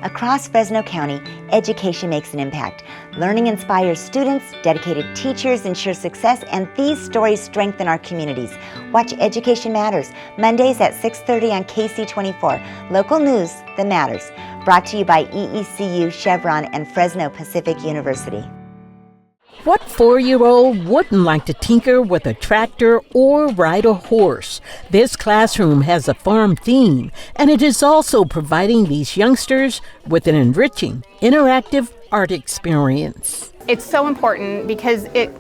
Across Fresno County, education makes an impact. Learning inspires students, dedicated teachers ensure success, and these stories strengthen our communities. Watch Education Matters, Mondays at 6:30 on KC24. Local news that matters. Brought to you by EECU, Chevron, and Fresno Pacific University. What 4-year-old wouldn't like to tinker with a tractor or ride a horse? This classroom has a farm theme, and it is also providing these youngsters with an enriching, interactive art experience. It's so important because it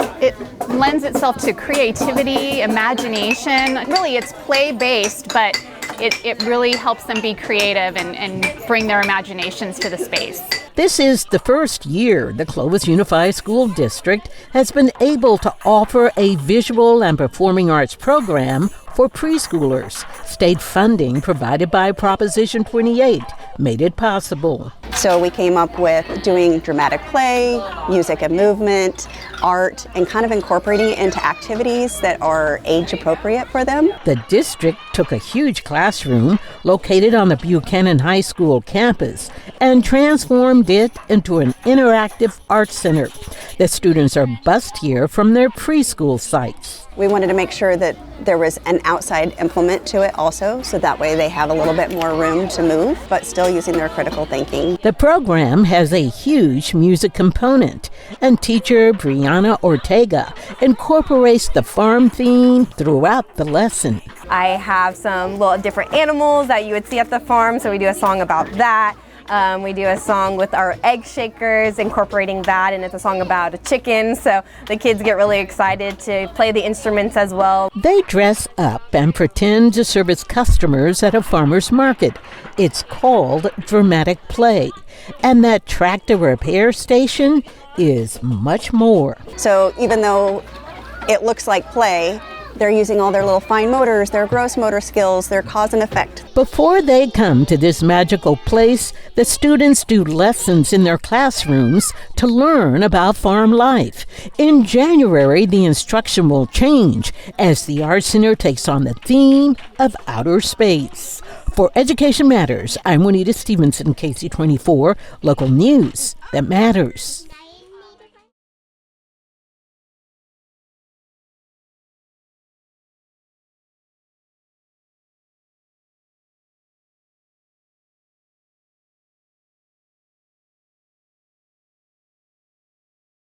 lends itself to creativity, imagination. Really, it's play-based, but it really helps them be creative and bring their imaginations to the space. This is the first year the Clovis Unified School District has been able to offer a visual and performing arts program for preschoolers. State funding provided by Proposition 28 made it possible. So we came up with doing dramatic play, music and movement, art, and kind of incorporating it into activities that are age appropriate for them. The district took a huge classroom located on the Buchanan High School campus and transformed it into an interactive art center. The students are bused here from their preschool sites. We wanted to make sure that there was an outside implement to it also, so that way they have a little bit more room to move, but still using their critical thinking. The program has a huge music component, and teacher Brianna Ortega incorporates the farm theme throughout the lesson. I have some little different animals that you would see at the farm, so we do a song about that. We do a song with our egg shakers, incorporating that, and it's a song about a chicken, so the kids get really excited to play the instruments as well. They dress up and pretend to service customers at a farmer's market. It's called dramatic play, and that tractor repair station is much more. So even though it looks like play, they're using all their little fine motors, their gross motor skills, their cause and effect. Before they come to this magical place, the students do lessons in their classrooms to learn about farm life. In January, the instruction will change as the Art Center takes on the theme of outer space. For Education Matters, I'm Juanita Stevenson, KC24, local news that matters.